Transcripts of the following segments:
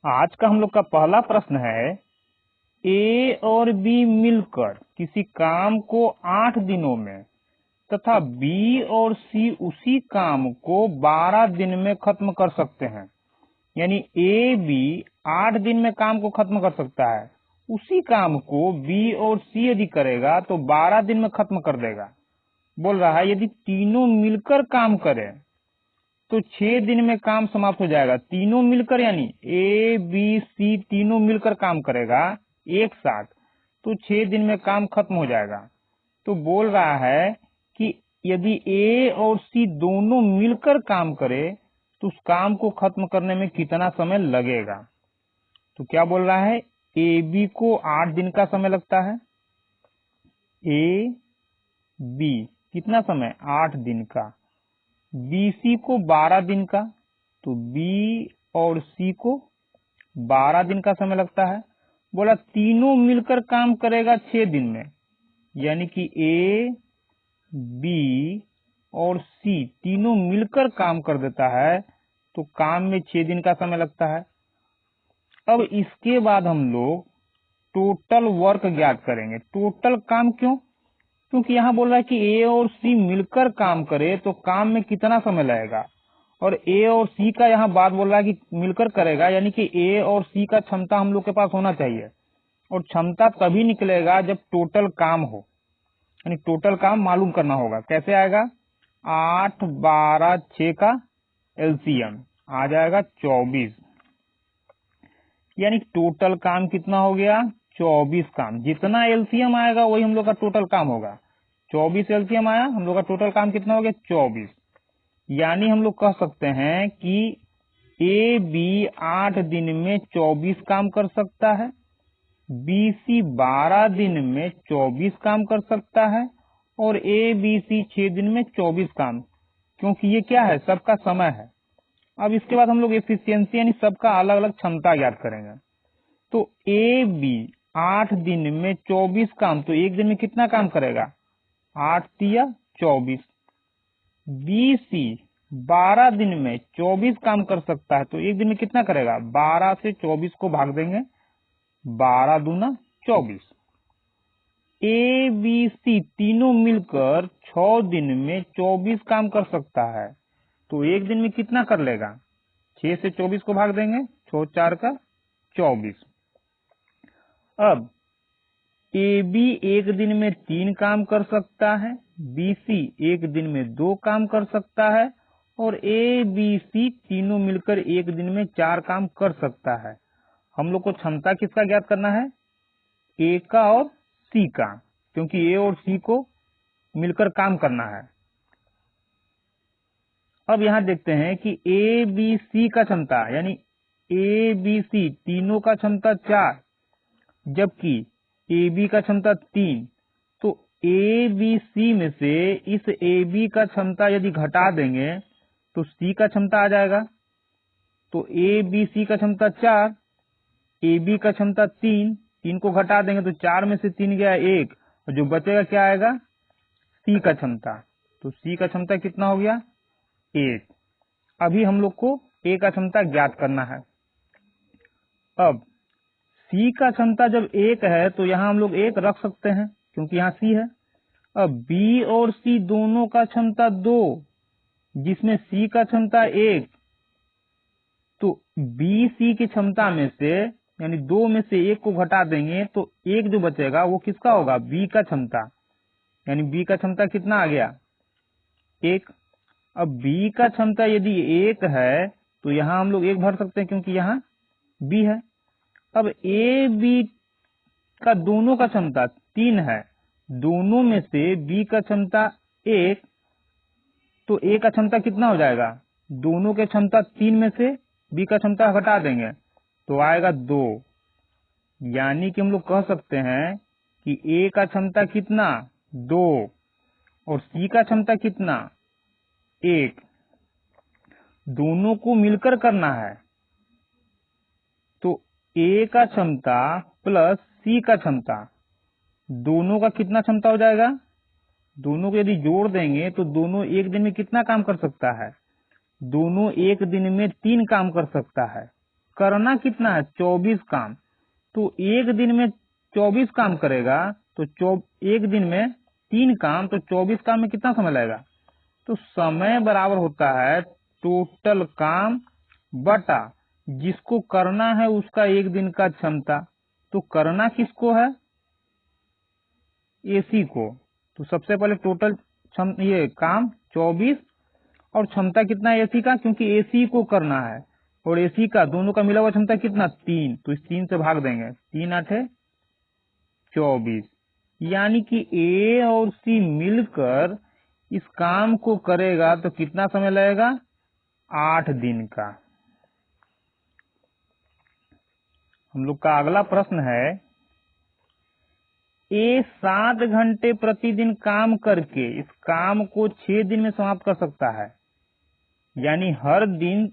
आज का हम लोग का पहला प्रश्न है, ए और बी मिलकर किसी काम को 8 दिनों में तथा बी और सी उसी काम को 12 दिन में खत्म कर सकते हैं। यानी ए बी 8 दिन में काम को खत्म कर सकता है, उसी काम को बी और सी यदि करेगा तो 12 दिन में खत्म कर देगा। बोल रहा है यदि तीनों मिलकर काम करें तो 6 दिन में काम समाप्त हो जाएगा। तीनों मिलकर यानी ए बी सी तीनों मिलकर काम करेगा एक साथ तो 6 दिन में काम खत्म हो जाएगा। तो बोल रहा है कि यदि ए और सी दोनों मिलकर काम करे तो उस काम को खत्म करने में कितना समय लगेगा। तो क्या बोल रहा है, ए बी को 8 दिन का समय लगता है, ए बी कितना समय 8 दिन का, बी सी को 12 दिन का, तो बी और सी को 12 दिन का समय लगता है। बोला तीनों मिलकर काम करेगा 6 दिन में, यानी कि ए बी और सी तीनों मिलकर काम कर देता है तो काम में 6 दिन का समय लगता है। अब इसके बाद हम लोग टोटल वर्क ज्ञात करेंगे। टोटल काम क्यों? क्योंकि यहाँ बोल रहा है कि ए और सी मिलकर काम करे तो काम में कितना समय लगेगा, और ए और सी का यहाँ बात बोल रहा है कि मिलकर करेगा, यानी कि ए और सी का क्षमता हम लोग के पास होना चाहिए, और क्षमता तभी निकलेगा जब टोटल काम हो, यानी टोटल काम मालूम करना होगा। कैसे आएगा? 8 12 6 का एलसीएम आ जाएगा 24, यानी टोटल काम कितना हो गया? 24 काम। जितना एलसीएम आएगा वही हम लोग का टोटल काम होगा। 24 एलसीएम आया, हम लोग का टोटल काम कितना हो गया? 24। यानी हम लोग कह सकते हैं कि ए बी 8 दिन में 24 काम कर सकता है, बी सी 12 दिन में 24 काम कर सकता है, और ए बी सी 6 दिन में 24 काम, क्योंकि ये क्या है? सबका समय है। अब इसके बाद हम लोग एफिशिएंसी यानी सबका अलग अलग क्षमता ज्ञात करेंगे। तो ए बी 8 दिन में 24 काम, तो एक दिन में कितना काम करेगा? 8 तिया 24। बी सी 12 दिन में 24 काम कर सकता है, तो एक दिन में कितना करेगा? 12 से 24 को भाग देंगे, 12 दूना 24। ए बी सी तीनों मिलकर 6 दिन में 24 काम कर सकता है, तो एक दिन में कितना कर लेगा? 6 से 24 को भाग देंगे, 6 4 का 24। अब ए बी एक दिन में 3 काम कर सकता है, बी सी एक दिन में 2 काम कर सकता है, और ए बी सी तीनों मिलकर एक दिन में 4 काम कर सकता है। हम लोग को क्षमता किसका ज्ञात करना है? ए का और सी का, क्योंकि ए और सी को मिलकर काम करना है। अब यहां देखते हैं कि ए बी सी का क्षमता यानी ए बी सी तीनों का क्षमता 4, जबकि ए बी का क्षमता 3। तो ए बी सी में से इस ए बी का क्षमता यदि घटा देंगे तो सी का क्षमता आ जाएगा। तो ए बी सी का क्षमता 4, ए बी का क्षमता 3, 3 को घटा देंगे तो 4 में से 3 गया 1, और जो बचेगा क्या आएगा? सी का क्षमता। तो सी का क्षमता कितना हो गया? 1। अभी हम लोग को ए का क्षमता ज्ञात करना है। अब सी का क्षमता जब 1 है तो यहाँ हम लोग 1 रख सकते हैं क्योंकि यहाँ सी है। अब बी और सी दोनों का क्षमता 2, जिसमें सी का क्षमता 1, तो बी सी की क्षमता में से यानी 2 में से 1 को घटा देंगे तो 1 जो बचेगा वो किसका होगा? बी का क्षमता। यानी बी का क्षमता कितना आ गया? 1। अब बी का क्षमता यदि 1 है तो यहाँ हम लोग 1 भर सकते हैं क्योंकि यहाँ बी है। अब ए बी का दोनों का क्षमता 3 है, दोनों में से बी का क्षमता 1, तो ए का क्षमता कितना हो जाएगा? दोनों के क्षमता 3 में से बी का क्षमता घटा देंगे तो आएगा 2। यानी कि हम लोग कह सकते हैं कि ए का क्षमता कितना? 2, और सी का क्षमता कितना? 1। दोनों को मिलकर करना है, तो ए का क्षमता प्लस सी का क्षमता, दोनों का कितना क्षमता हो जाएगा? दोनों को यदि जोड़ देंगे तो दोनों एक दिन में कितना काम कर सकता है? दोनों एक दिन में 3 काम कर सकता है। करना कितना है 24 काम। तो एक दिन में 24 काम करेगा तो एक दिन में 3 काम, तो 24 काम में कितना समय लगेगा। तो समय बराबर होता है टोटल काम बटा जिसको करना है उसका एक दिन का क्षमता। तो करना किसको है, एसी को। तो सबसे पहले टोटल ये काम 24 और क्षमता कितना है एसी का, क्योंकि एसी को करना है और एसी का दोनों का मिला हुआ क्षमता कितना 3, तो इस 3 से भाग देंगे, 3 8 24, यानी कि ए और सी मिलकर इस काम को करेगा तो कितना समय लगेगा 8 दिन का। हम लोग का अगला प्रश्न है, ए 7 घंटे प्रतिदिन काम करके इस काम को 6 दिन में समाप्त कर सकता है, यानी हर दिन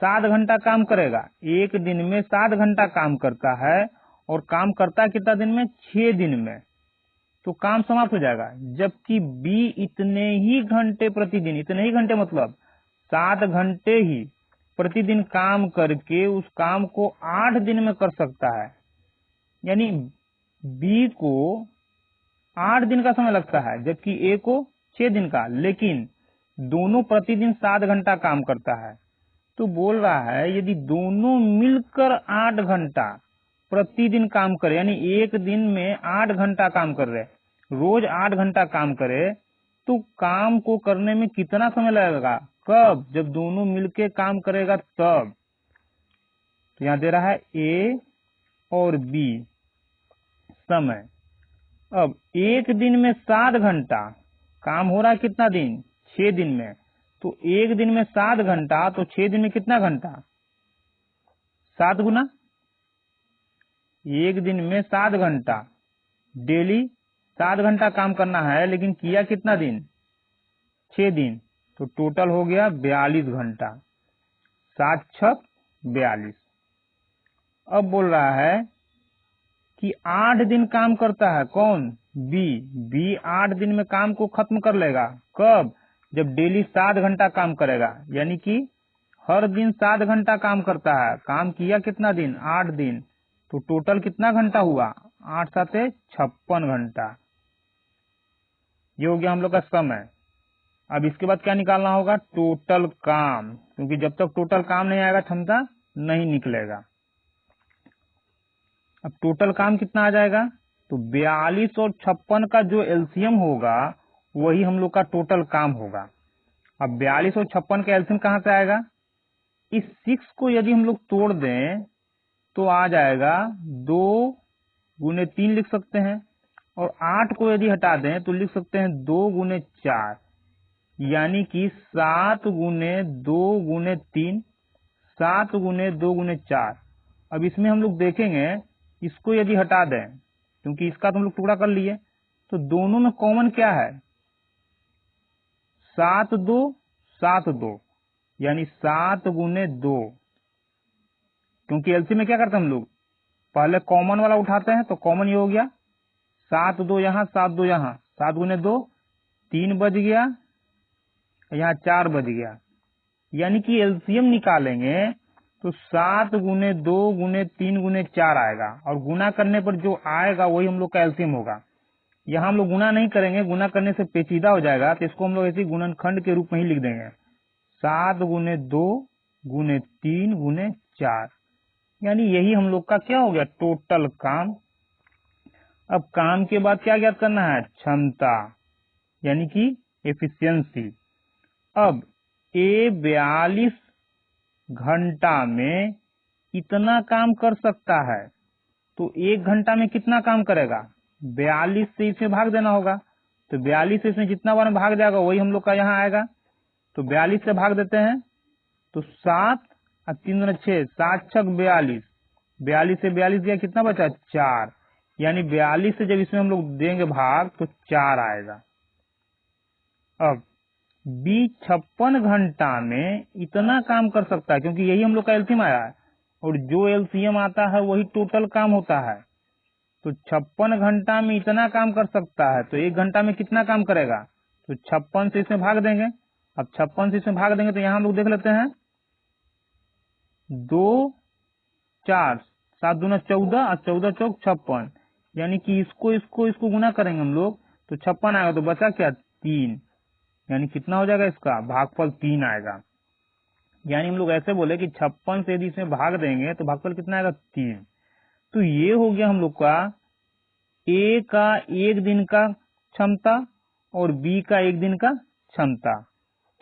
7 घंटा काम करेगा, एक दिन में 7 घंटा काम करता है और काम करता है कितना दिन में 6 दिन में, तो काम समाप्त हो जाएगा। जबकि बी इतने ही घंटे प्रतिदिन, इतने ही घंटे मतलब 7 घंटे ही प्रतिदिन काम करके उस काम को 8 दिन में कर सकता है, यानी बी को 8 दिन का समय लगता है जबकि ए को 6 दिन का, लेकिन दोनों प्रतिदिन 7 घंटा काम करता है। तो बोल रहा है यदि दोनों मिलकर 8 घंटा प्रतिदिन काम करे, यानी एक दिन में 8 घंटा काम कर रहे, रोज 8 घंटा काम करे, तो काम को करने में कितना समय लगेगा, कब, जब दोनों मिलके काम करेगा तब। तो यहाँ दे रहा है ए और बी समय। अब एक दिन में 7 घंटा काम हो रहा है, कितना दिन 6 दिन में, तो एक दिन में 7 घंटा तो 6 दिन में कितना घंटा 7 गुना, एक दिन में 7 घंटा, डेली 7 घंटा काम करना है, लेकिन किया कितना दिन 6 दिन, तो टोटल हो गया 42 घंटा, 7 छक 42। अब बोल रहा है कि 8 दिन काम करता है कौन, बी 8 दिन में काम को खत्म कर लेगा, कब, जब डेली 7 घंटा काम करेगा, यानी कि हर दिन 7 घंटा काम करता है, काम किया कितना दिन 8 दिन, तो टोटल कितना घंटा हुआ 8 7 56 घंटा। ये हो गया हम लोग का समय। अब इसके बाद क्या निकालना होगा, टोटल काम, क्योंकि जब तक टोटल काम नहीं आएगा क्षमता नहीं निकलेगा। अब टोटल काम कितना आ जाएगा, तो 42 और 56 का जो एलसीएम होगा वही हम लोग का टोटल काम होगा। अब 42 और 56 का एलसीएम कहां से आएगा, इस 6 को यदि हम लोग तोड़ दें तो आ जाएगा 2 गुने 3 लिख सकते हैं, और 8 को यदि हटा दें तो लिख सकते हैं 2 गुने 4, यानी कि 7 गुने 2 गुने 3, 7 गुने 2 गुने 4। अब इसमें हम लोग देखेंगे, इसको यदि हटा दें, क्योंकि इसका तो हम लोग टुकड़ा कर लिए, तो दोनों में कॉमन क्या है 7 2 7 2, यानी 7 गुने 2, क्योंकि एलसी में क्या करते हैं हम लोग पहले कॉमन वाला उठाते हैं, तो कॉमन ये हो गया 7 2 यहाँ 7 2 यहाँ, 7 गुने 2 3 बज गया, यहाँ 4 बज गया, यानी कि एलसीएम निकालेंगे तो 7 गुने 2 गुने 3 गुने 4 आएगा, और गुना करने पर जो आएगा वही हम लोग का एलसीएम होगा। यहाँ हम लोग गुना नहीं करेंगे, गुना करने से पेचीदा हो जाएगा, तो इसको हम लोग ऐसे गुणनखंड के रूप में ही लिख देंगे, 7 गुने 2 गुने 3 गुने 4, यानी यही हम लोग का क्या हो गया टोटल काम। अब काम के बाद क्या ज्ञात करना है, क्षमता, यानी कि एफिशिएंसी। अब ए 42 घंटा में इतना काम कर सकता है, तो 1 घंटा में कितना काम करेगा, 42 से इसमें भाग देना होगा, तो 42 से इसमें जितना बार भाग जाएगा वही हम लोग का यहाँ आएगा, तो 42 से भाग देते हैं, तो 7 और 3 दूना 6, 7 छक 42, 42 से 42 गया कितना बचा 4, यानी 42 से जब इसमें हम लोग देंगे भाग तो 4 आएगा। अब बी 56 घंटा में इतना काम कर सकता है, क्योंकि यही हम लोग का एलसीएम आया है, और जो एलसीएम आता है वही टोटल काम होता है, तो 56 घंटा में इतना काम कर सकता है, तो 1 घंटा में कितना काम करेगा, तो 56 से इसमें भाग देंगे। अब 56 से इसमें भाग देंगे तो यहाँ हम लोग देख लेते हैं, 2 4 7 दूना 14 और 14 चौक 56, यानी कि इसको गुना करेंगे हम लोग तो 56 आएगा, तो बचा क्या 3, यानी कितना हो जाएगा इसका भागफल 3 आएगा। यानी हम लोग ऐसे बोले कि 56 से यदि इसमें भाग देंगे तो भागफल कितना आएगा 3। तो ये हो गया हम लोग का ए का एक दिन का क्षमता और बी का एक दिन का क्षमता।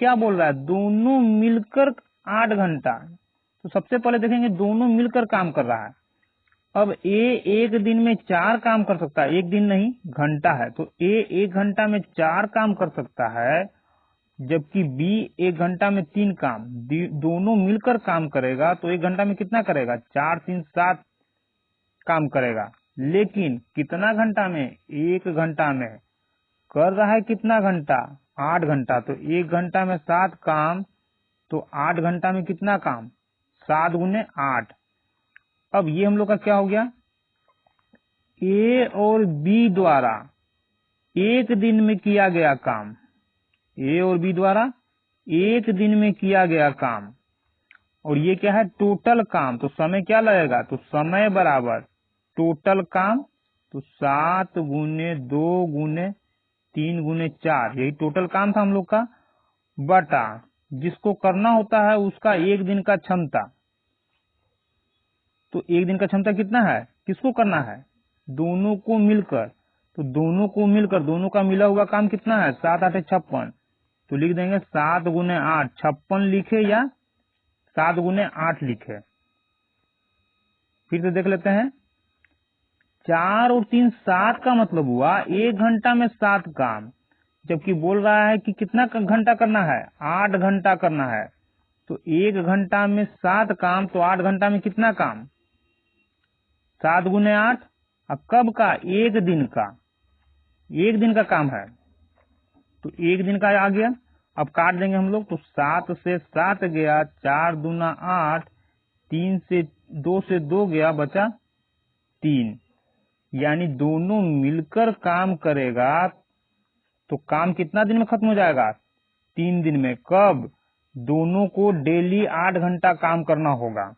क्या बोल रहा है, दोनों मिलकर 8 घंटा। तो सबसे पहले देखेंगे दोनों मिलकर काम कर रहा है। अब ए एक दिन में 4 काम कर सकता है, एक दिन नहीं घंटा है, तो ए एक घंटा में 4 काम कर सकता है, जबकि बी एक घंटा में 3 काम। दोनों मिलकर काम करेगा तो एक घंटा में कितना करेगा, 4 3 7 काम करेगा। लेकिन कितना घंटा में, एक घंटा में कर रहा है कितना घंटा, 8 घंटा। तो एक घंटा में 7 काम, तो 8 घंटा में कितना काम, 7 गुने 8। अब ये हम लोग का क्या हो गया, ए और बी द्वारा एक दिन में किया गया काम, ए और बी द्वारा एक दिन में किया गया काम, और ये क्या है टोटल काम। तो समय क्या लगेगा, तो समय बराबर टोटल काम, तो 7 गुने 2 गुने 3 गुने 4, यही टोटल काम था हम लोग का, बटा जिसको करना होता है उसका एक दिन का क्षमता। तो एक दिन का क्षमता कितना है, किसको करना है, दोनों को मिलकर। तो दोनों को मिलकर, दोनों का मिला हुआ काम कितना है, 7 8 56। तो लिख देंगे 7 गुने 8, 56 लिखे या 7 गुने 8 लिखे। फिर से देख लेते हैं, 4 और 3 7 का मतलब हुआ एक घंटा में 7 काम, जबकि बोल रहा है कि कितना घंटा करना है, 8 घंटा करना है। तो एक घंटा में 7 काम, तो 8 घंटा में कितना काम, 7 गुने 8। अब कब का, एक दिन का, एक दिन का काम है, तो एक दिन का आ गया। अब काट देंगे हम लोग, तो 7 से 7 गया, 4 दूना 8, 3 से 2 से 2 गया, बचा 3। यानी दोनों मिलकर काम करेगा तो काम कितना दिन में खत्म हो जाएगा, 3 दिन में। कब, दोनों को डेली 8 घंटा काम करना होगा,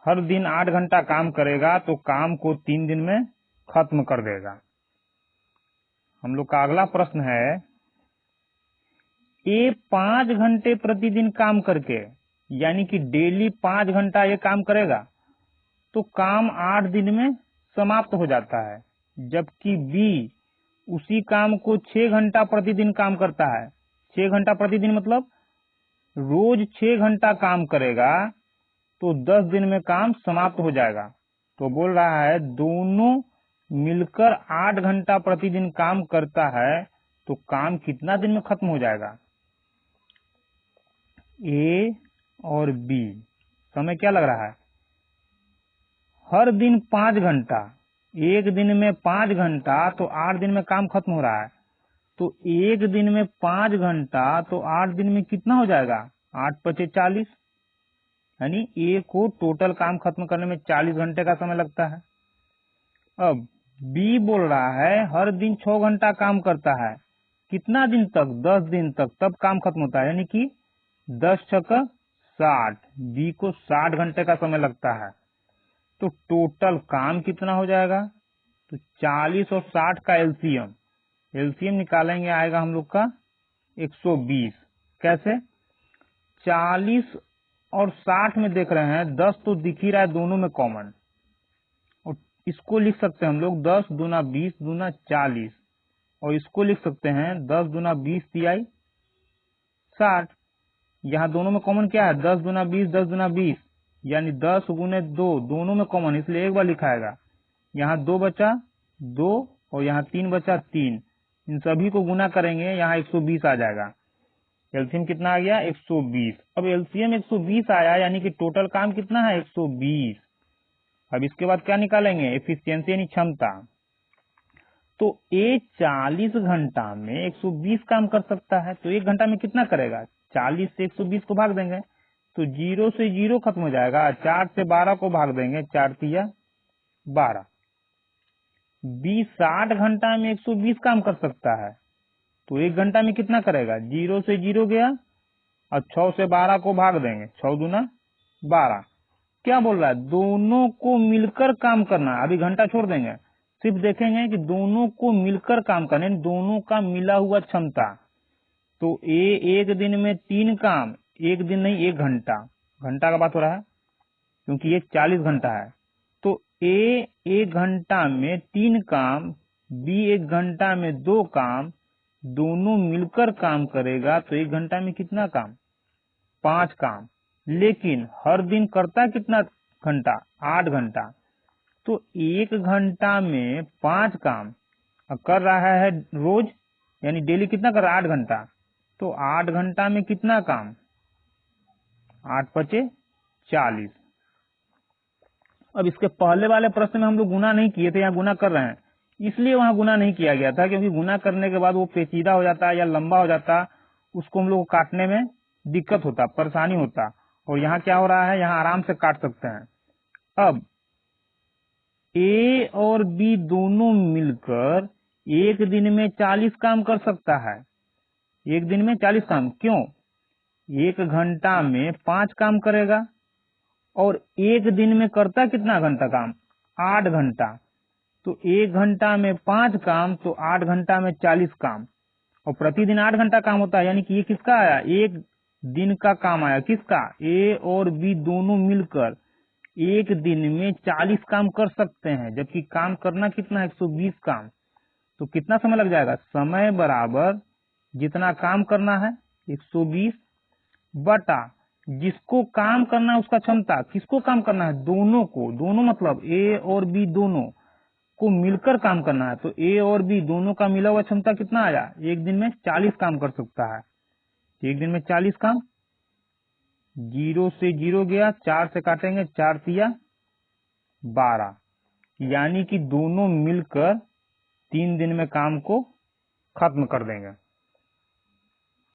हर दिन 8 घंटा काम करेगा तो काम को 3 दिन में खत्म कर देगा। हम लोग का अगला प्रश्न है, ए 5 घंटे प्रतिदिन काम करके, यानी कि डेली 5 घंटा ये काम करेगा तो काम 8 दिन में समाप्त हो जाता है, जबकि बी उसी काम को 6 घंटा प्रतिदिन काम करता है। 6 घंटा प्रतिदिन मतलब रोज 6 घंटा काम करेगा तो 10 दिन में काम समाप्त हो जाएगा। तो बोल रहा है दोनों मिलकर 8 घंटा प्रतिदिन काम करता है तो काम कितना दिन में खत्म हो जाएगा। ए और बी समय क्या लग रहा है, हर दिन 5 घंटा, एक दिन में 5 घंटा तो 8 दिन में काम खत्म हो रहा है। तो एक दिन में 5 घंटा तो 8 दिन में कितना हो जाएगा, 8 पचे 40, यानी ए को टोटल काम खत्म करने में 40 घंटे का समय लगता है। अब बी बोल रहा है हर दिन 6 घंटा काम करता है, कितना दिन तक, 10 दिन तक, तब काम खत्म होता है, यानी कि 10 छक 60, बी को 60 घंटे का समय लगता है। तो टोटल काम कितना हो जाएगा, तो 40 और 60 का एलसीएम, एलसीएम निकालेंगे आएगा हम लोग का 120। कैसे, 40 और 60 में देख रहे हैं 10 तो दिख ही रहा है दोनों में कॉमन, और इसको लिख सकते हैं हम लोग 10 दूना 20 दूना 40, और इसको लिख सकते हैं 10 दूना 20 तिहाई 60। यहाँ दोनों में कॉमन क्या है, 10 दूना 20 10 दूना 20, यानी 10 गुने 2, दोनों में कॉमन इसलिए एक बार लिखाएगा। यहाँ 2 बचा 2 और यहाँ 3 बचा 3, इन सभी को गुना करेंगे यहाँ 120 आ जाएगा। एलसीएम कितना आ गया, 120। अब एलसीएम 120 आया, यानी कि टोटल काम कितना है 120। अब इसके बाद क्या निकालेंगे, एफिशिएंसी यानी क्षमता। तो ए 40 घंटा में 120 काम कर सकता है, तो एक घंटा में कितना करेगा, 40 से 120 को भाग देंगे तो 0 से 0 खत्म हो जाएगा, 4 से 12 को भाग देंगे, 4 तिया 12। बी 60 घंटा में 120 काम कर सकता है, तो एक घंटा में कितना करेगा, 0 से 0 गया और 6 से 12 को भाग देंगे, 6 दूना 12। क्या बोल रहा है? दोनों को मिलकर काम करना है। अभी घंटा छोड़ देंगे, सिर्फ देखेंगे कि दोनों को मिलकर काम करना है, दोनों का मिला हुआ क्षमता। तो ए एक दिन में 3 काम, एक दिन नहीं 1 घंटा, घंटा का बात हो रहा है क्योंकि ये 40 घंटा है। तो ए 1 घंटा में 3 काम, बी 1 घंटा में 2 काम, दोनों मिलकर काम करेगा तो 1 घंटा में कितना काम? 5 काम। लेकिन हर दिन करता कितना घंटा? 8 घंटा। तो 1 घंटा में 5 काम कर रहा है रोज, यानी डेली कितना कर रहा है? 8 घंटा। तो 8 घंटा में कितना काम? 8 पचे 40। अब इसके पहले वाले प्रश्न में हम लोग गुना नहीं किए थे, यहाँ गुना कर रहे हैं, इसलिए वहां गुना नहीं किया गया था, क्योंकि गुना करने के बाद वो पेचीदा हो जाता या लंबा हो जाता, उसको हम लोग काटने में दिक्कत होता, परेशानी होता। और यहाँ क्या हो रहा है, यहाँ आराम से काट सकते हैं। अब ए और बी दोनों मिलकर एक दिन में 40 काम कर सकता है। एक दिन में 40 काम क्यों? 1 घंटा में 5 काम करेगा और एक दिन में करता कितना घंटा काम? 8 घंटा। तो 1 घंटा में 5 काम, तो 8 घंटा में 40 काम, और प्रतिदिन 8 घंटा काम होता है, यानी कि ये किसका आया? एक दिन का काम आया। किसका? ए और बी दोनों मिलकर एक दिन में 40 काम कर सकते हैं, जबकि काम करना कितना है? 120 काम। तो कितना समय लग जाएगा? समय बराबर जितना काम करना है 120 बटा जिसको काम करना है उसका क्षमता। किसको काम करना है? दोनों को। दोनों मतलब ए और बी दोनों को मिलकर काम करना है। तो ए और बी दोनों का मिला हुआ क्षमता कितना आया? एक दिन में 40 काम कर सकता है। एक दिन में 40 काम, 0 से 0 गया, 4 से काटेंगे, 4 तिया 12, यानी कि दोनों मिलकर 3 दिन में काम को खत्म कर देंगे।